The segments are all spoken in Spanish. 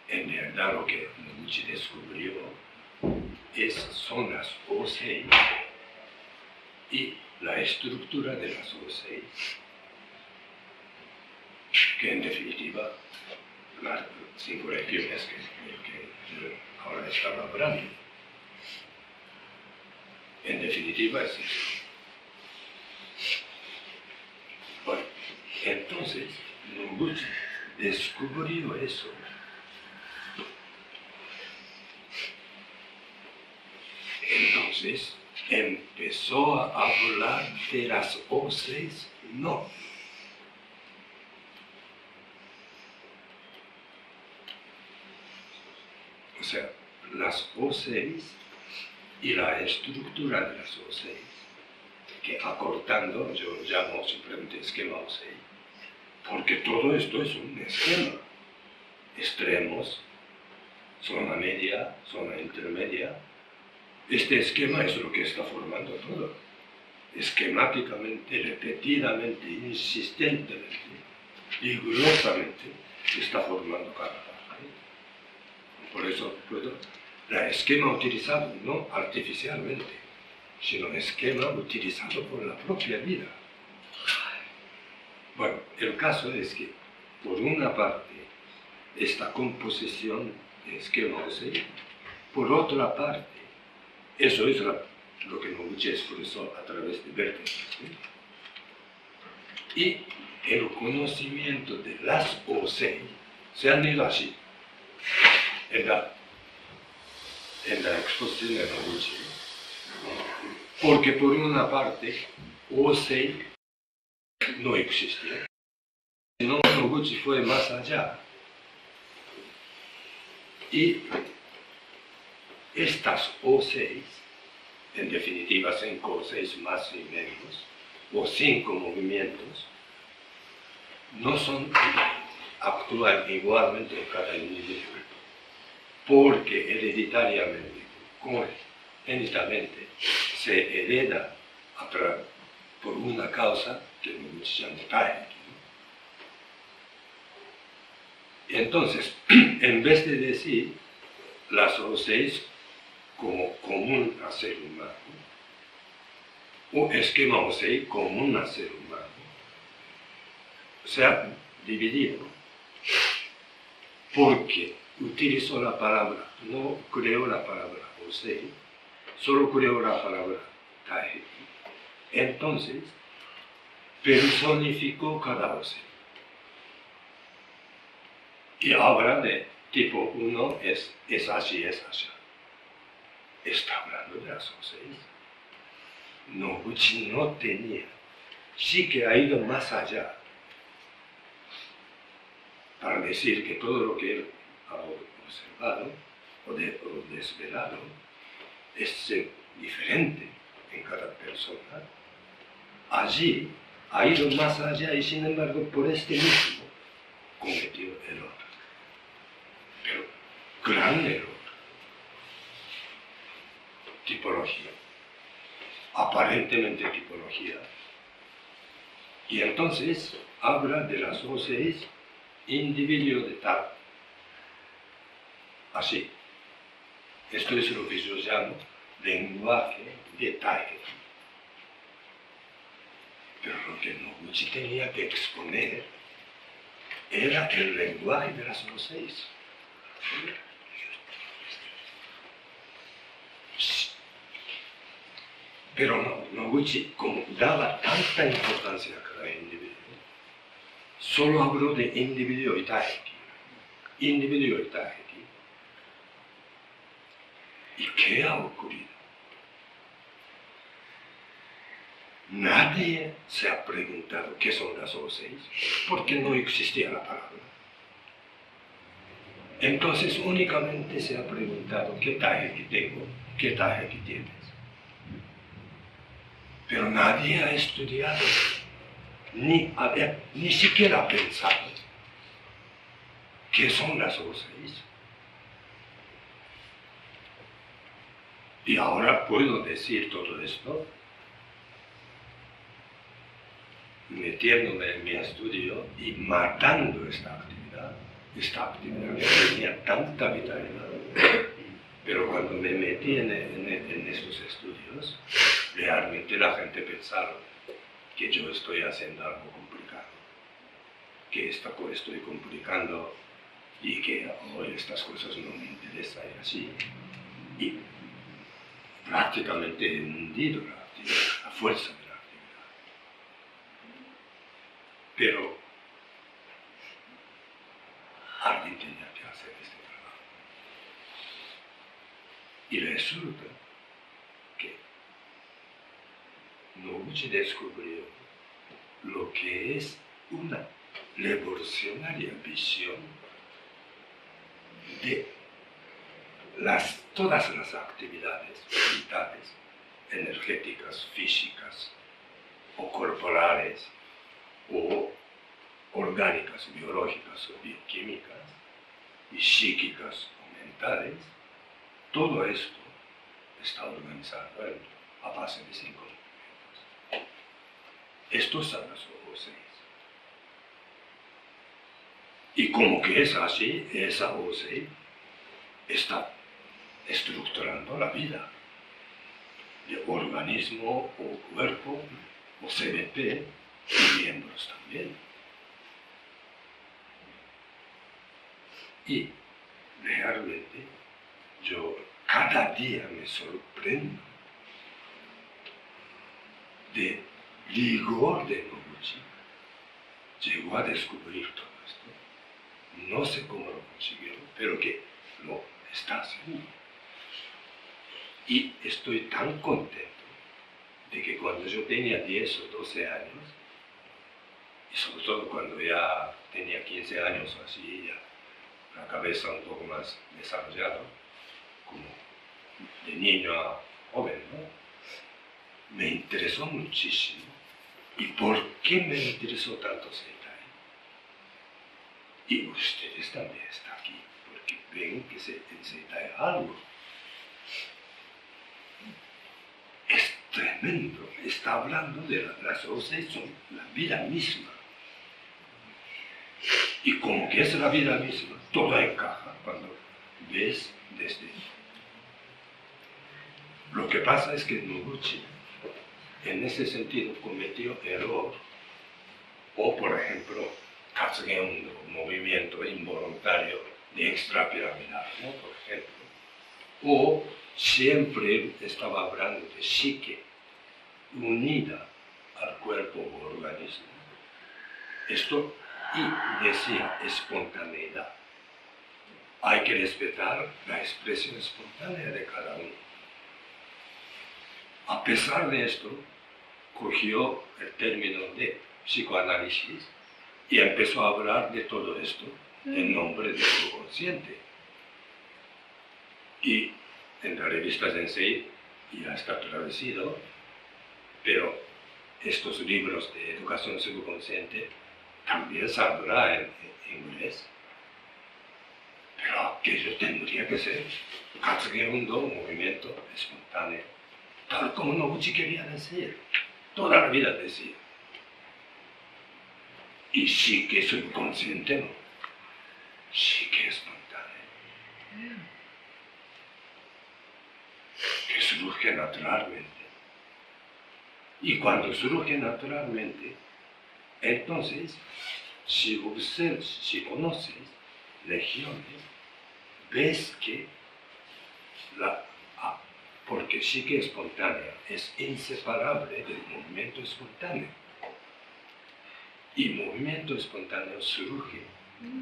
en realidad lo que Noguchi descubrió son las O6 y la estructura de las O6, que en definitiva las 5 regiones que yo ahora estaba hablando, en definitiva es eso. Bueno, entonces Noguchi descubrió eso. Entonces empezó a hablar de las O6, no. O sea, las O6 y la estructura de las O6, que acortando yo llamo simplemente esquema O6, porque todo esto es un esquema. Extremos, zona media, zona intermedia. Este esquema es lo que está formando todo. Esquemáticamente, repetidamente, insistentemente, rigurosamente, está formando cada parte. Por eso el esquema utilizado no artificialmente, sino esquema utilizado por la propia vida. Bueno, el caso es que, por una parte, esta composición de esquema O6, por otra parte, eso es lo que Noguchi expresó a través de vértices. Y el conocimiento de las O6 se han ido así, en la exposición de Noguchi. Porque por una parte, O6 no existía. Sino Noguchi fue más allá. Y estas O6, en definitiva 5 o 6 más y menos, o 5 movimientos, no actúan igualmente en cada individuo, porque hereditariamente, congénitamente, se hereda por una causa que Noguchi llama Taiki. Entonces, en vez de decir las O6 como común a ser humano, o esquema O6 común a ser humano, se ha dividido porque utilizó la palabra, no creó la palabra O6, solo creó la palabra Taiki. Entonces, personificó cada O6. Y habla de tipo 1 es así, es así. Está hablando de las O6. Noguchi no tenía, sí que ha ido más allá para decir que todo lo que él ha observado o desvelado es diferente en cada persona. Allí ha ido más allá y sin embargo por este mismo cometió error. Pero gran error. Tipología. Aparentemente tipología. Y entonces habla de las O6 individuo de tal. Así. Esto es lo que yo llamo lenguaje de Taiki. Pero lo que Noguchi tenía que exponer era el lenguaje de las O6. Pero Noguchi, como daba tanta importancia a cada individuo, solo habló de individuo y Taiki. Individuo y Taiki. ¿Y qué ha ocurrido? Nadie se ha preguntado qué son las O6, porque no existía la palabra. Entonces únicamente se ha preguntado qué Taiki tengo, qué Taiki tienes. Pero nadie ha estudiado, ni siquiera ha pensado qué son las O6. Y ahora puedo decir todo esto metiéndome en mi estudio y matando esta actividad esta actividad tenía tanta vitalidad. Pero cuando me metí en estos estudios, realmente la gente pensaba que yo estoy haciendo algo complicado, que estoy complicando y que hoy estas cosas no me interesan y así. Y prácticamente he hundido la actividad, la fuerza de la actividad. Pero alguien tenía que hacer este trabajo. Y resulta que Noguchi descubrió lo que es una revolucionaria visión de todas las actividades vitales, energéticas, físicas, o corporales, o orgánicas, biológicas o bioquímicas, y psíquicas o mentales. Todo esto está organizado a base de 5 movimientos. Estos son los O6. Y como que es así, esa O6 está estructurando la vida de organismo o cuerpo o CBP y miembros también. Y realmente yo cada día me sorprendo de rigor de Noguchi. Llegó a descubrir todo esto. No sé cómo lo consiguió, pero que lo está haciendo. Y estoy tan contento de que cuando yo tenía 10 o 12 años, y sobre todo cuando ya tenía 15 años o así, ya la cabeza un poco más desarrollada, como de niño a joven, ¿no? Me interesó muchísimo. ¿Y por qué me interesó tanto Seitai? Y ustedes también están aquí, porque ven que en Seitai hay algo. Es tremendo, está hablando de las O6, son la vida misma. Y como que es la vida misma, todo encaja cuando ves desde. Lo que pasa es que Noguchi, en ese sentido, cometió error, o por ejemplo, Katsugen, movimiento involuntario de extrapiramidal, ¿no? Por ejemplo, o siempre estaba hablando de psique unida al cuerpo o organismo. Esto, y decía espontaneidad. Hay que respetar la expresión espontánea de cada uno. A pesar de esto, cogió el término de psicoanálisis y empezó a hablar de todo esto en nombre del subconsciente. Y en la revista Sensei ya está traducido, pero estos libros de educación subconsciente también saldrá en inglés. Pero aquello tendría que ser Katsugen Undo, movimiento espontáneo, tal como Noguchi quería decir, toda la vida decía. Y sí que subconsciente, ¿no? Sí que espontáneo. Que surge naturalmente. Y cuando surge naturalmente, entonces, si observas, si conoces regiones, ves que porque sí que espontánea es inseparable del movimiento espontáneo. Y movimiento espontáneo surge,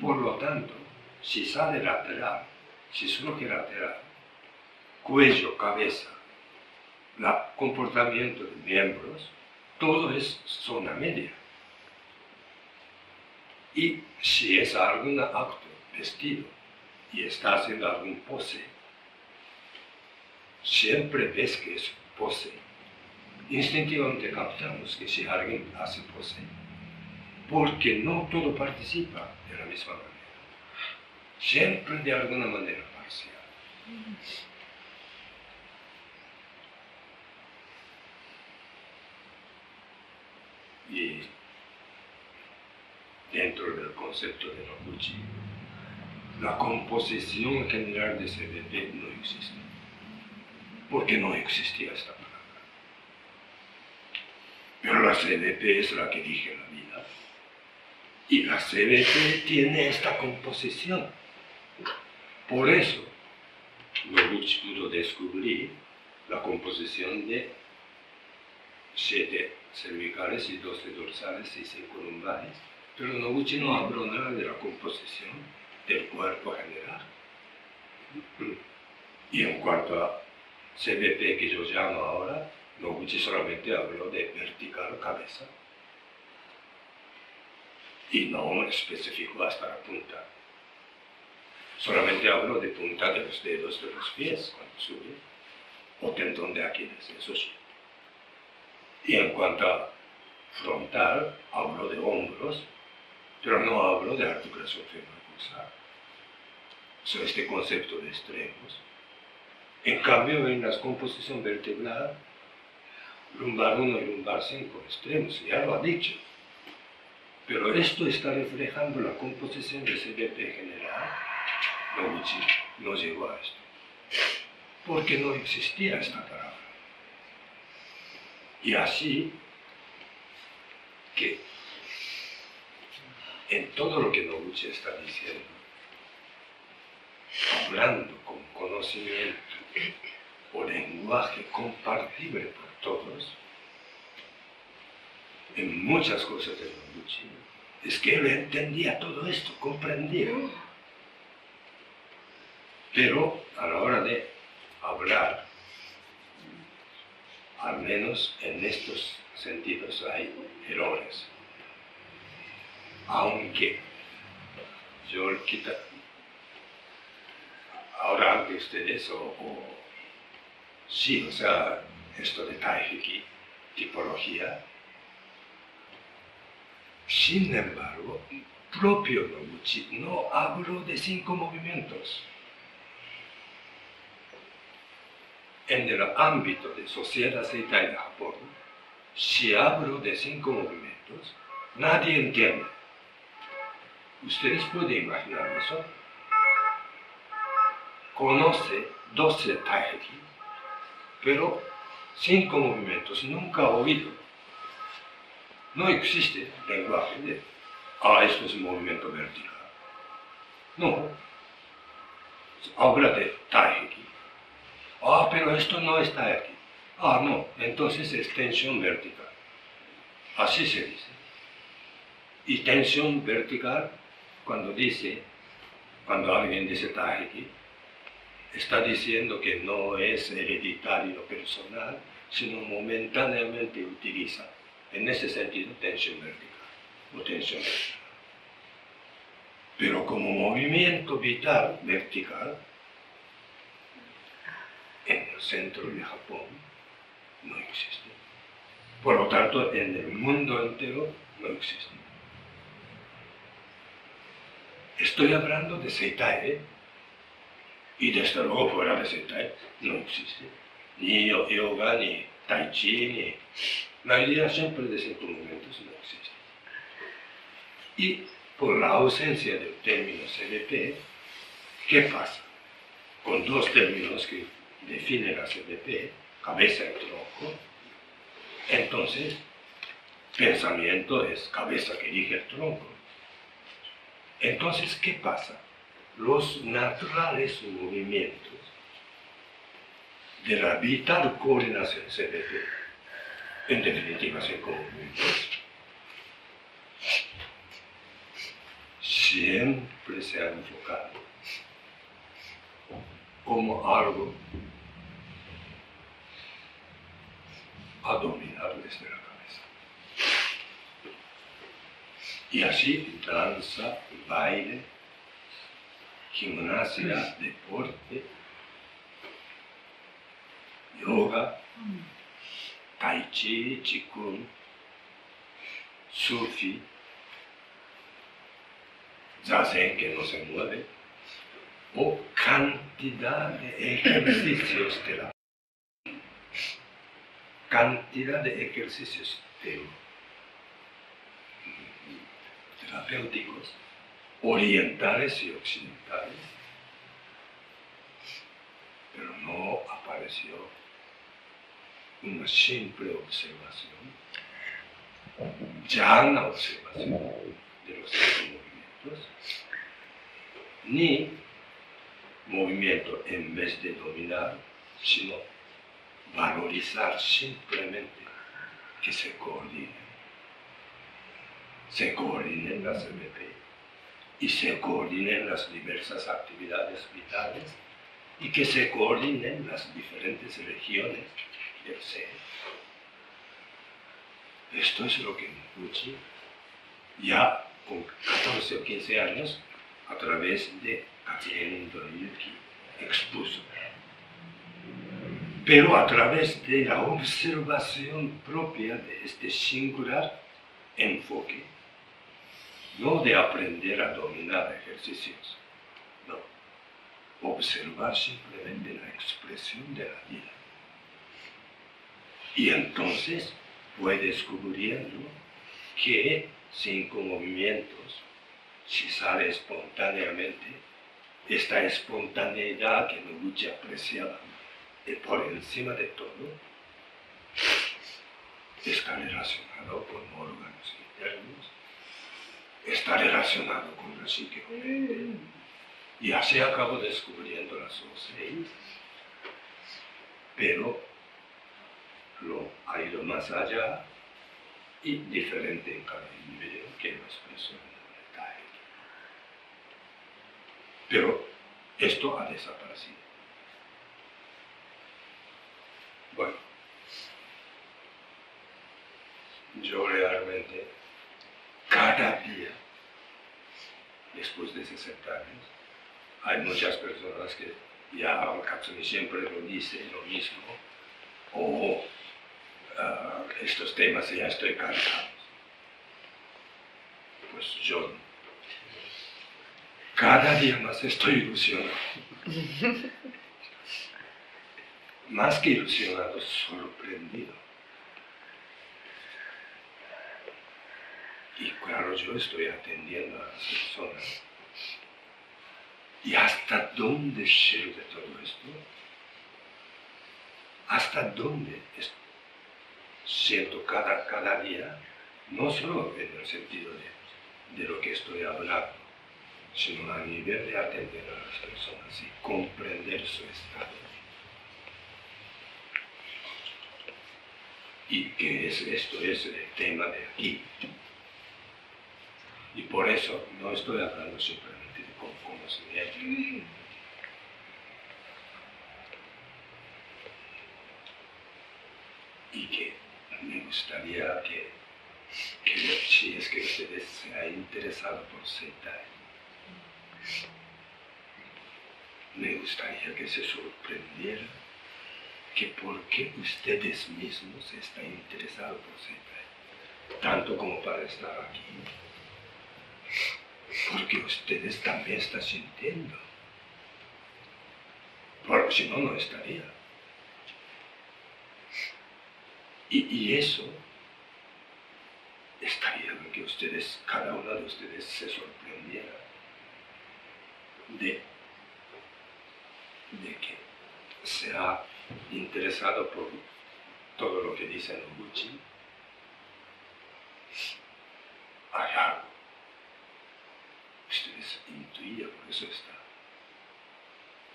por lo tanto, si sale lateral, si surge lateral, cuello, cabeza, el comportamiento de miembros, todo es zona media. Y si es algún acto vestido y está haciendo algún pose, siempre ves que es pose. Instintivamente captamos que si alguien hace pose, porque no todo participa de la misma manera. Siempre de alguna manera parcial. Y dentro del concepto de Noguchi, la composición general de CBP no existe. Porque no existía esta palabra. Pero la CBP es la que rige la vida. Y la CBP tiene esta composición. Por eso, Noguchi pudo descubrir la composición de 7 cervicales y 12 dorsales y 5 lumbares. Pero Noguchi no habló nada de la composición del cuerpo general. Y en cuanto a CBP que yo llamo ahora, Noguchi solamente habló de vertical cabeza. Y no especificó hasta la punta. Solamente habló de punta de los dedos de los pies cuando sube, o tendón de Aquiles, eso sí. Y en cuanto a frontal, habló de hombros, pero no habló de articulación femoral. So, este concepto de extremos. En cambio, en la composición vertebral, lumbar 1 y lumbar 5 extremos, ya lo ha dicho. Pero esto está reflejando la composición de CBP general. Noguchi no llegó a esto, porque no existía esta palabra. Y así que en todo lo que Noguchi está diciendo, hablando con conocimiento o lenguaje compartible por todos, en muchas cosas de Noguchi, es que él entendía todo esto, comprendía. Pero a la hora de hablar, al menos en estos sentidos hay errores. Aunque yo ahora ante ustedes, sí, o sea, esto de Taiheki, tipología. Sin embargo, propio Noguchi no habló de 5 movimientos. En el ámbito de Sociedad Seitai de Japón, si hablo de 5 movimientos, nadie entiende. ¿Ustedes pueden imaginar eso? Conoce 12 Taiheki, pero 5 movimientos nunca ha oído. No existe lenguaje de, esto es un movimiento vertical. No. Habla de Taiheki. Pero esto no está aquí. No, entonces es tensión vertical. Así se dice. Y tensión vertical, cuando alguien dice Taiheki, está diciendo que no es hereditario personal, sino momentáneamente utiliza, en ese sentido, tensión vertical o tensión vertical. Pero como movimiento vital vertical, en el centro de Japón no existe. Por lo tanto, en el mundo entero no existe. Estoy hablando de Seitai, y desde luego fuera de Seitai no existe. Ni yoga, ni tai chi, ni... La idea siempre de 5 momentos no existe. Y por la ausencia del término CBP, ¿qué pasa? Con 2 términos que define la CBP, cabeza y tronco, entonces pensamiento es cabeza que dirige el tronco. Entonces, ¿qué pasa? Los naturales movimientos de la vital coordinación CBP, en definitiva 5 movimientos, siempre se han enfocado como algo a dominar desde la cabeza. Y así, danza, baile, gimnasia, deporte, yoga, tai chi, qigong, sufi, zazen que no se mueve, o cantidad de ejercicios terapéuticos orientales y occidentales, pero no apareció una simple observación, llana observación de los movimientos, ni movimiento en vez de dominar, sino valorizar simplemente que se coordinen las MP y se coordinen las diversas actividades vitales y que se coordinen las diferentes regiones del ser. Esto es lo que Noguchi, ya con 14 o 15 años, a través de Katsuen Yuki, expuso. Pero a través de la observación propia de este singular enfoque, no de aprender a dominar ejercicios, no, observar simplemente la expresión de la vida. Y entonces fue descubriendo que 5 movimientos, si sale espontáneamente, esta espontaneidad que Noguchi apreciaba por encima de todo, está relacionado con órganos internos, está relacionado con la psique. Y así acabo descubriendo las O6, pero lo ha ido más allá y diferente en cada individuo que lo expresó en el detalle. Pero esto ha desaparecido. Bueno, yo realmente cada día, después de 60 años, hay muchas personas que ya Katsumi siempre lo dice lo mismo, o estos temas ya estoy cansado. Pues yo cada día más estoy ilusionado. Más que ilusionado, sorprendido. Y claro, yo estoy atendiendo a las personas. ¿Y hasta dónde llego de todo esto? ¿Hasta dónde siento cada día? No solo en el sentido de lo que estoy hablando, sino a nivel de atender a las personas y comprender su estado. Y que esto es el tema de aquí. Y por eso no estoy hablando simplemente de conocimiento. Y que me gustaría que si es que ustedes se han interesado por Seitai, me gustaría que se sorprendieran que por qué ustedes mismos están interesados por Seitai, tanto como para estar aquí. Porque ustedes también están sintiendo. Porque si no, no estaría. Y eso estaría bien que ustedes, cada uno de ustedes, se sorprendiera de que se ha interesado por todo lo que dice Noguchi. Hay algo. Ustedes intuían, por eso está.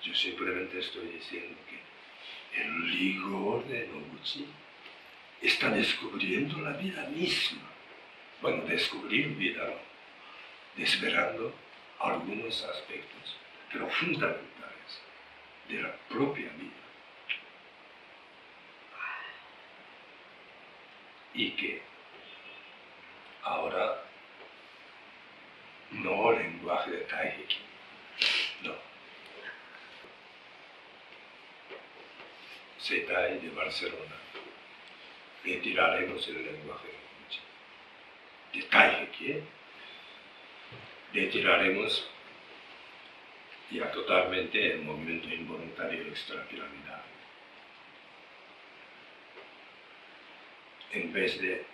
Yo simplemente estoy diciendo que el rigor de Noguchi está descubriendo la vida misma. Bueno, descubrir vida no, desvelando algunos aspectos, pero fundamentales, de la propia vida. Y que ahora no lenguaje de Taiheki, no. Seitai de Barcelona, retiraremos el lenguaje de Taiheki, retiraremos ya totalmente el movimiento involuntario extrapiramidal. En vez de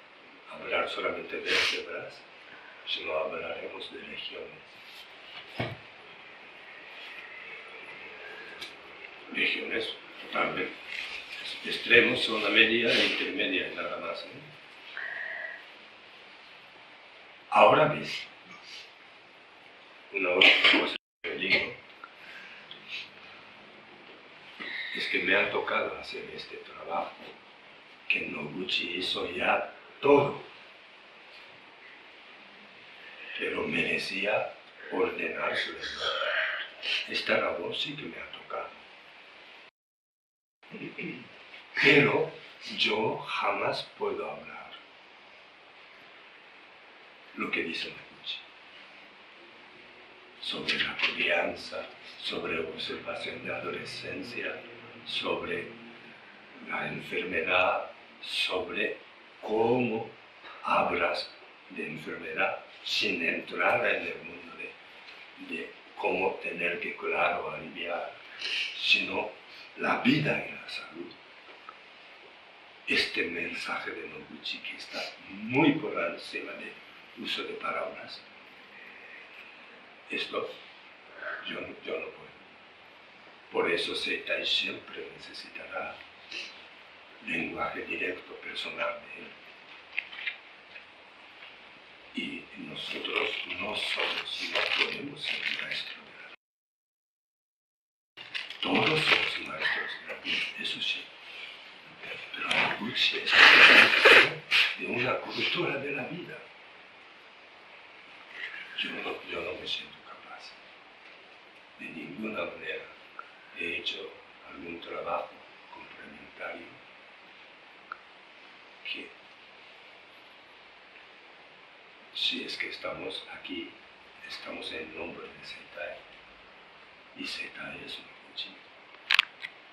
hablar solamente de vértebras, sino hablaremos de regiones. Regiones totalmente extremos, zona media e intermedia, nada más. Ahora bien, una otra cosa que digo es que me ha tocado hacer este trabajo, que Noguchi hizo ya todo, pero merecía ordenárselo. Esta labor sí que me ha tocado. Pero yo jamás puedo hablar lo que dice Noguchi sobre la crianza, sobre observación de adolescencia, sobre la enfermedad, sobre cómo hablas de enfermedad sin entrar en el mundo de cómo tener que curar o aliviar, sino la vida y la salud. Este mensaje de Noguchi, que está muy por encima del uso de palabras, esto yo no puedo. Por eso Seitai siempre necesitará lenguaje directo, personal de él. Y nosotros no podemos ser maestros de la vida. Todos somos maestros de la vida, eso sí. Pero Noguchi es de una cultura de la vida. Yo no me siento capaz. De ninguna manera he hecho algún trabajo complementario que, si es que estamos aquí, estamos en nombre de Seitai. Y Seitai es Noguchi.